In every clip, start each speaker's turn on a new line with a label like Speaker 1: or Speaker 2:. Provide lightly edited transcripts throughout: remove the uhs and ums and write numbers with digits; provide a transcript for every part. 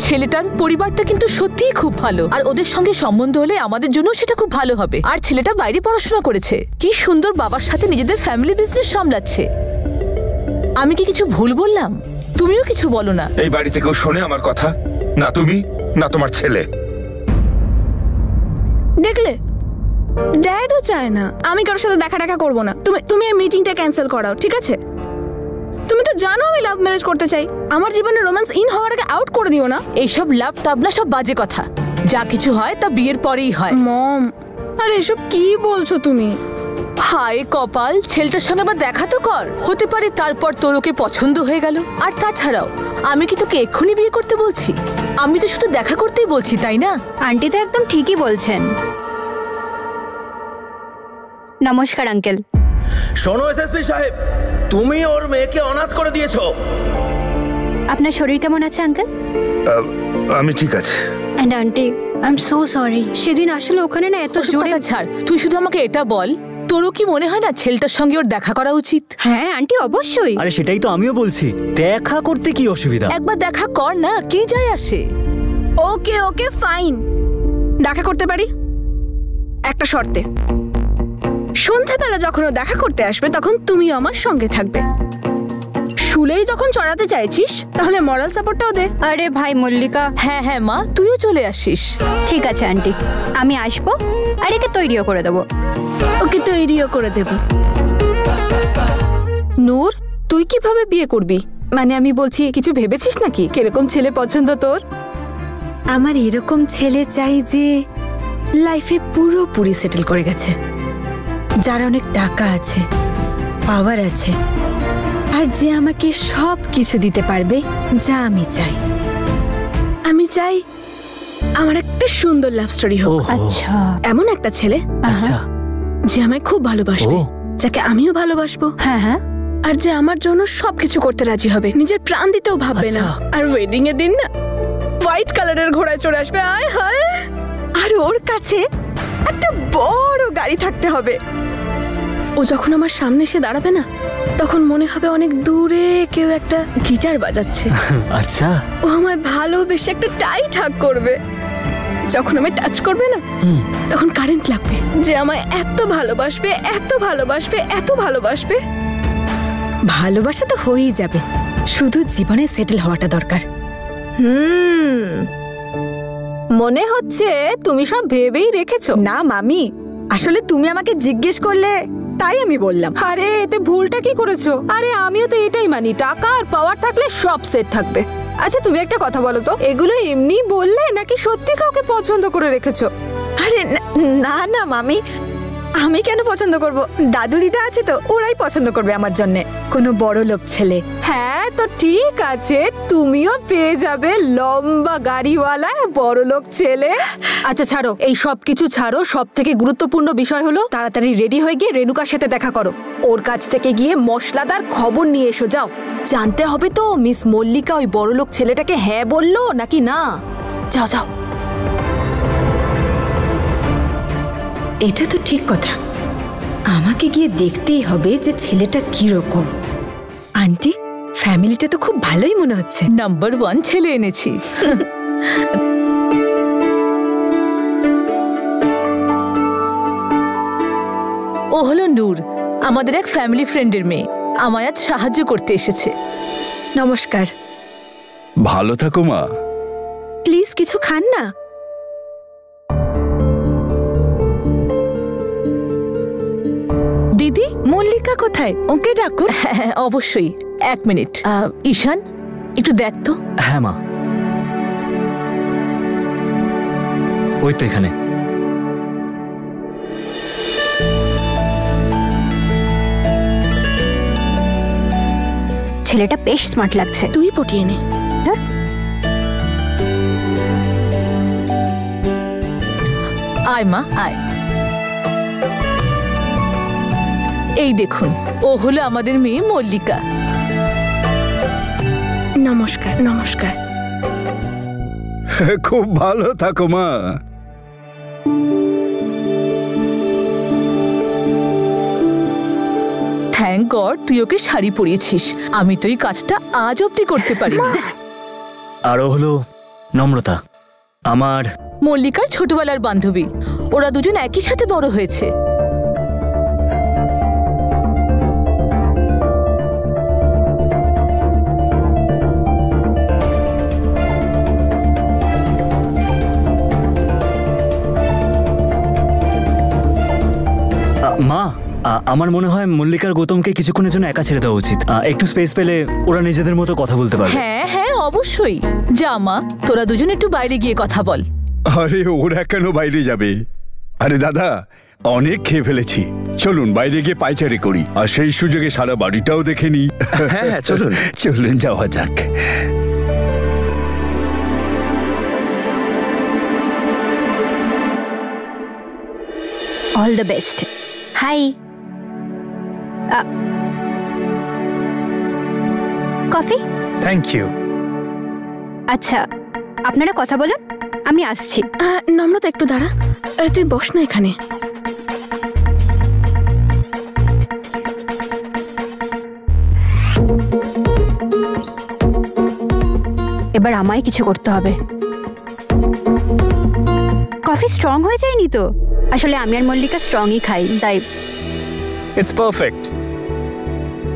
Speaker 1: ছেলেটার পরিবারটা কিন্তু সত্যিই খুব ভালো, আর ওদের সঙ্গে সম্বন্ধ হলে আমাদের জন্য সেটা খুব ভালো হবে। আর ছেলেটা বাইরে পড়াশোনা করেছে, কি সুন্দর বাবার সাথে নিজেদের ফ্যামিলি বিজনেস সামলাচ্ছে। আমি কি কিছু ভুল বললাম? তুমিও কিছু বলো না।
Speaker 2: এই বাড়িতে কেউ শোনে আমার কথা? না তুমি, না তোমার ছেলে।
Speaker 3: দেখলে, ড্যাডও চায় না আমি কারোর সাথে দেখা করবো না। তুমি এই মিটিংটা ক্যান্সেল করাও, ঠিক আছে? তুমি তো জানো আমি লাভ ম্যারেজ করতে চাই। আমার জীবনে রোম্যান্স ইন হওয়ার আগে আউট করে দিও না।
Speaker 1: এইসব লাভ টাভ না, সব বাজে কথা। যা কিছু হয় তা বিয়ের পরেই হয়।
Speaker 3: মম, আরে এসব কি বলছো তুমি?
Speaker 1: হায় কপাল, ছেলেটার সঙ্গে আবার দেখা তো কর। হতে পারে তারপর তোর ওকে পছন্দ হয়ে গেল। আর তাছাড়াও আমি কি তোকে এক্ষুনি বিয়ে করতে বলছি? আমি তো শুধু দেখা করতেই বলছি, তাই না?
Speaker 4: আন্টি তো একদম ঠিকই বলছেন। নমস্কার আঙ্কেল।
Speaker 5: শোনো এসএসপি সাহেব, তুমি ওর মেয়েকে অনাথ করে দিয়েছো।
Speaker 4: আপনার শরীর কেমন আছে আঙ্কেল?
Speaker 2: আমি ঠিক আছে।
Speaker 4: And aunty, I am so sorry. সেদিন আসলে ওখানে না এত জোরে।
Speaker 1: ছাড়, তুই শুধু আমাকে এটা বল, তোরও কি মনে হয় না ছেলেটার সঙ্গে ওর দেখা করা উচিত?
Speaker 4: হ্যাঁ আন্টি, অবশ্যই।
Speaker 6: আরে সেটাই তো আমিও বলছি, দেখা করতে কি অসুবিধা?
Speaker 1: একবার দেখা কর না, কি যায় আসে?
Speaker 3: ওকে ওকে ফাইন, দেখা করতে পারি একটা শর্তে। সন্ধ্যাবেলা যখন ও দেখা করতে আসবে তখন তুমিও আমার সঙ্গে থাকবে। শুলেই যখন চড়াতে চাইছিস তাহলে মরাল সাপোর্টটাও দে।
Speaker 4: আরে ভাই মল্লিকা।
Speaker 1: হ্যাঁ হ্যাঁ মা, তুইও চলে আসিস।
Speaker 4: ঠিক আছে আন্টি, আমি আসবো আর একে তৈরিও করে দেবো।
Speaker 3: ওকে তৈরিও করে দেব।
Speaker 7: নূর, তুই কিভাবে বিয়ে করবি? মানে আমি বলছি, কিছু ভেবেছিস নাকি? কিরকম ছেলে পছন্দ তোর?
Speaker 8: আমার এরকম ছেলে চাই যে লাইফে পুরোপুরি সেটেল করে গেছে, যার অনেক টাকা আছে, পাওয়ার আছে, আর যে আমাকে সব কিছু দিতে পারবে যা আমি চাই।
Speaker 3: আমি চাই আমার একটা সুন্দর লাভ স্টোরি হোক।
Speaker 4: আচ্ছা,
Speaker 3: এমন একটা ছেলে
Speaker 6: আচ্ছা
Speaker 3: যে আমায় খুব ভালোবাসবে, যাকে আমিও ভালোবাসবো।
Speaker 4: হ্যাঁ হ্যাঁ।
Speaker 3: আর যে আমার জন্য সবকিছু করতে রাজি হবে, নিজের প্রাণ দিতেও ভাববে না। আর ওয়েডিং এর দিন না হোয়াইট কালারের ঘোড়ায় চড়ে আসবে। আয় হায়।
Speaker 8: আর ওর কাছে একটা বড় গাড়ি থাকতে হবে।
Speaker 3: ও যখন আমার সামনে এসে দাঁড়াবে না, তখন মনে হবে অনেক দূরে কেউ একটা গিটার বাজাচ্ছে।
Speaker 6: আচ্ছা।
Speaker 3: ও আমায় ভালোবেসে একটা টাইট হাগ করবে। যখন আমায় টাচ করবে না, তখন কারেন্ট লাগবে। যে আমায় এত ভালোবাসবে, এত ভালোবাসবে, এত ভালোবাসবে।
Speaker 8: ভালোবাসা তো হয়েই যাবে, শুধু জীবনে সেটেল হওয়াটা দরকার।
Speaker 7: মনে হচ্ছে তুমি সব ভেবেই রেখেছো।
Speaker 8: না মামি, আসলে তুমি আমাকে জিজ্ঞেস করলে তাই আমি বললাম।
Speaker 7: আরে এতে ভুলটা কি করেছো? আরে আমিও তো এটাই মানি, টাকা আর পাওয়ার থাকলে সব সেট থাকবে। আচ্ছা তুমি একটা কথা বলো তো, এগুলো এমনি বললে নাকি সত্যি কাউকে পছন্দ করে রেখেছো?
Speaker 8: আরে না না মামি, আমি কেন পছন্দ করব? দাদু দিদা আছে তো, ওরাই পছন্দ করবে আমার জন্য কোনো বড় লোক ছেলে।
Speaker 7: হ্যাঁ তো ঠিক আছে, তুমিও পেয়ে যাবে লম্বা গাড়িওয়ালা বড় লোক ছেলে। আচ্ছা ছাড়ো, এই সব কিছু ছাড়ো। সব থেকে গুরুত্বপূর্ণ বিষয় হলো তাড়াতাড়ি রেডি হয়ে গিয়ে রেণুকার সাথে দেখা করো। ওর কাছ থেকে গিয়ে মশলাদার খবর নিয়ে এসো। যাও, জানতে হবে তো মিস মল্লিকা ওই বড় লোক ছেলেটাকে হ্যাঁ বললো নাকি না। যাও যাও।
Speaker 8: এটা তো ঠিক কথা, আমাকে গিয়ে দেখতেই হবে যে ছেলেটা কিরকম। আন্টি, ফ্যামিলিটা তো খুব ভালোই মনে হচ্ছে।
Speaker 1: নাম্বার 1 ছেলে এনেছি। ও হলো নূর, আমাদের এক ফ্যামিলি ফ্রেন্ডের মেয়ে। আমায় আজ সাহায্য করতে এসেছে।
Speaker 8: নমস্কার।
Speaker 2: ভালো থাকো মা।
Speaker 8: প্লিজ কিছু খান না।
Speaker 1: দিদি, মল্লিকা কোথায়? ওকে ডাকুন। হ্যাঁ অবশ্যই, 1 মিনিট। ঈশান, একটু দেখ তো।
Speaker 6: হ্যাঁ মা, ওই তো এখানে।
Speaker 4: ছেলেটা বেশ স্মার্ট লাগছে।
Speaker 3: তুই পটিয়ে নে।
Speaker 1: আয় মা আয়। এই দেখুন, ও হলো আমাদের মেয়ে মল্লিকা।
Speaker 3: নমস্কার। নমস্কার।
Speaker 2: খুব ভালো থাকো মা।
Speaker 1: থ্যাংক গড তুই ওকে শাড়ি পরিয়েছিস। আমি তো এই কাজটা আজ অব্দি করতে পারি।
Speaker 6: আরো হলো নম্রতা আমার
Speaker 1: মল্লিকার ছোটবেলার বান্ধবী। ওরা দুজন একই সাথে বড় হয়েছে।
Speaker 6: মা, আমার মনে হয় মল্লিকার গৌতমকে কিছুক্ষণের জন্য একা ছেড়ে দেওয়া উচিত। একটু স্পেস পেলে ওরা নিজেদের মতো কথা বলতে পারবে।
Speaker 1: হ্যাঁ হ্যাঁ অবশ্যই। যা মা, তোরা দুজন একটু বাইরে গিয়ে কথা বল।
Speaker 9: আরে ওরা কেন বাইরে যাবে? আরে দাদা, অনেক খেয়ে ফেলেছি, চলুন বাইরে গিয়ে পায়চারি করি, আর সেই সুযোগে সারা বাড়িটাও দেখে নি।
Speaker 2: হ্যাঁ হ্যাঁ চলুন।
Speaker 9: চলুন যাওয়া যাক।
Speaker 4: All the best. Hi, coffee?
Speaker 10: Thank you.
Speaker 4: আচ্ছা, আপনারা কথা বলুন, আমি আসছি।
Speaker 3: নম্রতা একটু দাঁড়া। আরে তুই বস না এখানে।
Speaker 4: এবার আমায় কিছু করতে হবে। কফি স্ট্রং হয়ে যায়নি তো? আসলে আমি আর মল্লিকা স্ট্রংই খাই, তাই।
Speaker 10: It's perfect.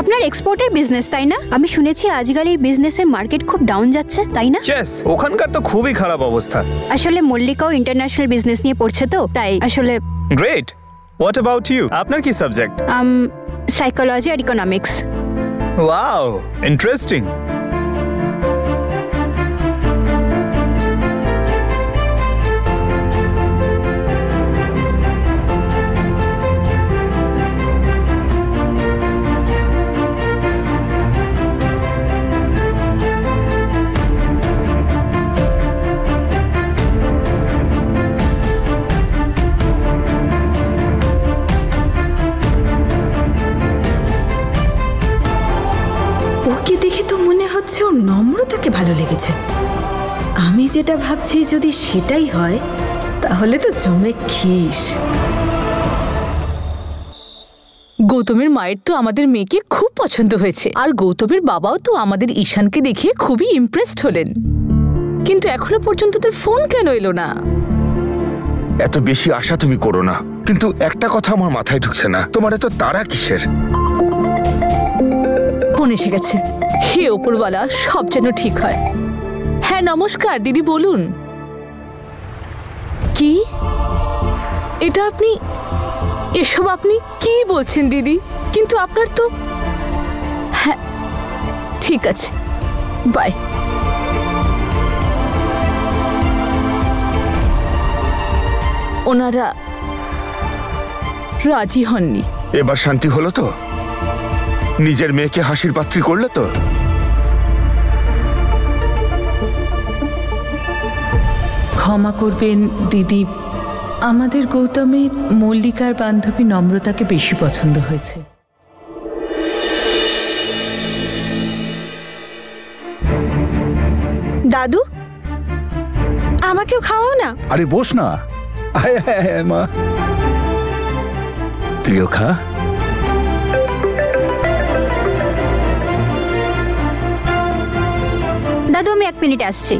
Speaker 4: আপনার এক্সপোর্টের বিজনেস, তাই না? আমি শুনেছি আজকাল এই বিজনেসের মার্কেট খুব ডাউন যাচ্ছে, তাই না?
Speaker 10: ইয়েস, ওখানকার তো খুবই খারাপ অবস্থা।
Speaker 4: আসলে মল্লিকাও ইন্টারন্যাশনাল বিজনেস নিয়ে পড়ছে তো, তাই আসলে।
Speaker 10: গ্রেট। What about you? আপনার কি সাবজেক্ট?
Speaker 4: সাইকোলজি আর ইকোনমিক্স।
Speaker 10: Wow, interesting.
Speaker 8: ওকে দেখে তো মনে হচ্ছে ওর নম্রতাকে ভালো লেগেছে। আমি যেটা ভাবছি যদি সেটাই হয় তাহলে তো জমে খিস।
Speaker 1: গৌতমের মায়ের তো আমাদের মেয়েকে খুব পছন্দ হয়েছে, আর গৌতমের বাবাও তো আমাদের ঈশানকে দেখে খুবই ইমপ্রেসড হলেন। কিন্তু এখনো পর্যন্ত তোর ফোন কেন এলো না?
Speaker 2: এত বেশি আশা তুমি করো না, কিন্তু একটা কথা আমার মাথায় ঢুকছে না, তোমার এত তাড়া কিসের?
Speaker 1: ফোন এসে গেছে। হে ওপরওয়ালা, সব যেন ঠিক হয়। হ্যাঁ নমস্কার দিদি, বলুন। কি এটা আপনি, এসব আপনি কি বলছেন দিদি? কিন্তু আপনার তো। হ্যাঁ ঠিক আছে, বাই। ওনারা রাজি হননি।
Speaker 2: এবার শান্তি হলো তো? নিজের মেয়েকে হাসির পাত্রী করলে তো?
Speaker 11: ক্ষমা করবেন দিদি, আমাদের গৌতমের মল্লিকার বান্ধবী নম্রতাকে বেশি পছন্দ হয়েছে।
Speaker 8: দাদু, আমাকেও খাওয়াও না।
Speaker 9: আরে বস না। আয় আয় আয় মা, তুইও খা।
Speaker 4: দাদু, আমি 1 মিনিট আসছি।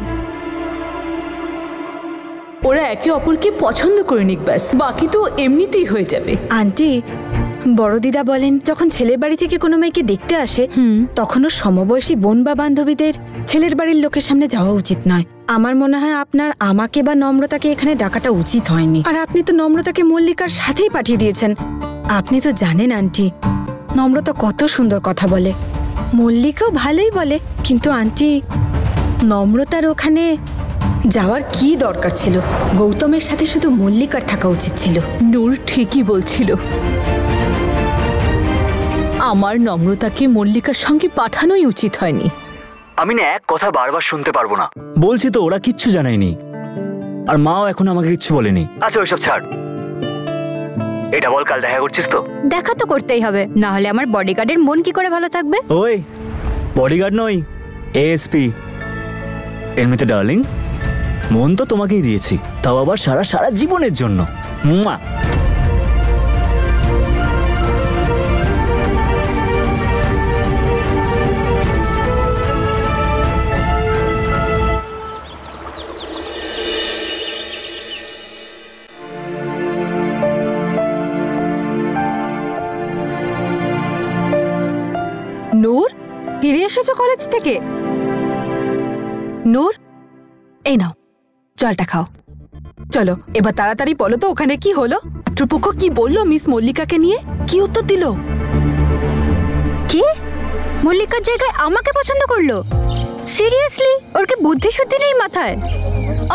Speaker 1: ওরা একে অপরকে পছন্দ করে নিক, ব্যাস, বাকি তো এমনিতেই হয়ে যাবে।
Speaker 8: আন্টি, বড় দিদা বলেন যখন ছেলের বাড়ি থেকে কোনো মেয়েকে দেখতে আসে তখন ওর সমবয়সী বোন বা বান্ধবীদের ছেলের বাড়ির লোকের সামনে যাওয়া উচিত নয়। আমার মনে হয় আপনার আমাকে বা নম্রতাকে এখানে ডাকাটা উচিত হয়নি। আর আপনি তো নম্রতাকে মল্লিকার সাথেই পাঠিয়ে দিয়েছেন। আপনি তো জানেন আন্টি, নম্রতা কত সুন্দর কথা বলে, মল্লিকাও ভালোই বলে, কিন্তু আন্টি নম্রতার ওখানে যাওয়ার কি দরকার ছিল? গৌতমের সাথে শুধু মল্লিকার থাকা উচিত ছিল।
Speaker 1: নূর ঠিকই বলছিল, আমার নম্রতাকে মল্লিকার সঙ্গে পাঠানোই উচিত হয়নি।
Speaker 6: আমি না এক কথা বারবার শুনতে পারবো না। বলছি তো ওরা কিচ্ছু জানায়নি, আর মাও এখন আমাকে কিচ্ছু বলেনি। আচ্ছা ওইসব ছাড়, এটা বল, কাল দেখা করছিস তো?
Speaker 4: দেখা তো করতেই হবে, না হলে আমার বডিগার্ডের মন কি করে ভালো থাকবে?
Speaker 6: ওই বডিগার্ড নই, এএসপি। এমনিতে ডার্লিং, মন তো তোমাকেই দিয়েছি, তাও আবার সারা সারা জীবনের জন্য।
Speaker 7: ফিরে এসেছো কলেজ থেকে? নূর, এই নাও জলটা খাও। চলো এবার তাড়াতাড়ি বলো তো ওখানে কি হলো? পাত্রপক্ষ কি বললো মিস মল্লিকাকে নিয়ে? কি উত্তর দিল?
Speaker 4: কি মল্লিকার জায়গায় আমাকে পছন্দ করলো? সিরিয়াসলি? ওর কি বুদ্ধি শুদ্ধি নেই মাথায়?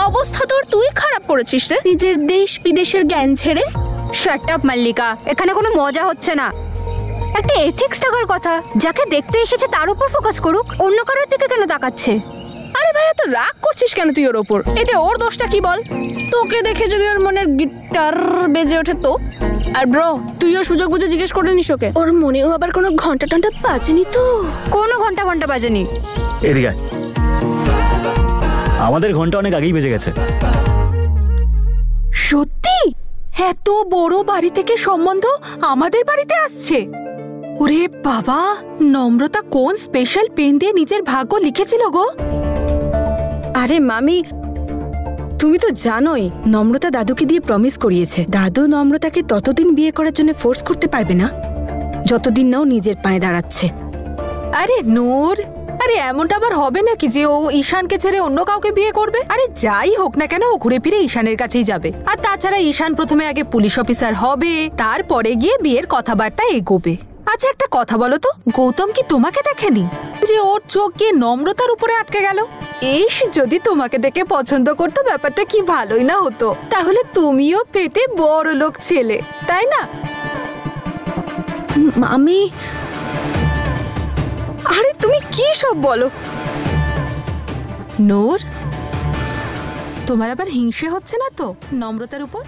Speaker 3: অবস্থা তোর তুই খারাপ করেছিস রে, নিজের দেশ বিদেশের জ্ঞান ছেড়ে।
Speaker 4: শাট আপ মল্লিকা, এখানে কোনো মজা হচ্ছে না। একটা এথিক্স থাকার কথা, যাকে দেখতে এসেছে তার উপর ফোকাস করুক, অন্য কারোর দিকে কেন তাকাচ্ছে?
Speaker 3: আরে ভাইয়া তো রাগ করছিস কেন তুই ওর ওপর? এতে ওর দোষটা কি বল? তোকে দেখে যদি ওর মনের গিটার বেজে ওঠে তো? আর ব্রো, তুইও সুযোগ বুঝে জিজ্ঞেস করে নিস ওকে, ওর মনেও আবার কোনো ঘন্টা টন্টা বাজেনি তো?
Speaker 4: কোনো ঘন্টা ঘন্টা বাজেনি।
Speaker 6: এদিকে আয়। আমাদের ঘন্টা অনেক আগেই বেজে গেছে।
Speaker 7: সত্যি? এত বড় বাড়ি থেকে সম্বন্ধ আমাদের বাড়িতে আসছে? ওরে বাবা, নম্রতা কোন স্পেশাল পেন দিয়ে নিজের ভাগ্য লিখেছিল গো?
Speaker 8: আরে মামি, তুমি তো জানোই নম্রতা দাদুকে দিয়ে প্রমিস করিয়েছে দাদু নম্রতাকে ততদিন বিয়ে করার জন্য ফোর্স করতে পারবে না যতদিন না ও নিজের পায়ে দাঁড়াচ্ছে।
Speaker 7: আরে নূর, আরে এমনটা আবার হবে নাকি যে ও ঈশানকে ছেড়ে অন্য কাউকে বিয়ে করবে? আরে যাই হোক না কেন, ও ঘুরে ফিরে ঈশানের কাছেই যাবে। আর তাছাড়া ঈশান প্রথমে আগে পুলিশ অফিসার হবে, তারপরে গিয়ে বিয়ের কথাবার্তা এগোবে। আচ্ছা একটা কথা বলো তো, গৌতম কি তোমাকে দেখেনি যে ওর চোখ গিয়ে নম্রতার উপরে আটকে গেল? ইস, যদি তোমাকে দেখে পছন্দ করতো ব্যাপারটা কি ভালোই না হতো? তাহলে তুমিও পেতে বড় লোক ছেলে, তাই না?
Speaker 8: মামি, আরে তুমি কি সব বলো?
Speaker 7: নূর, তোমার আবার হিংসে হচ্ছে না তো নম্রতার উপর?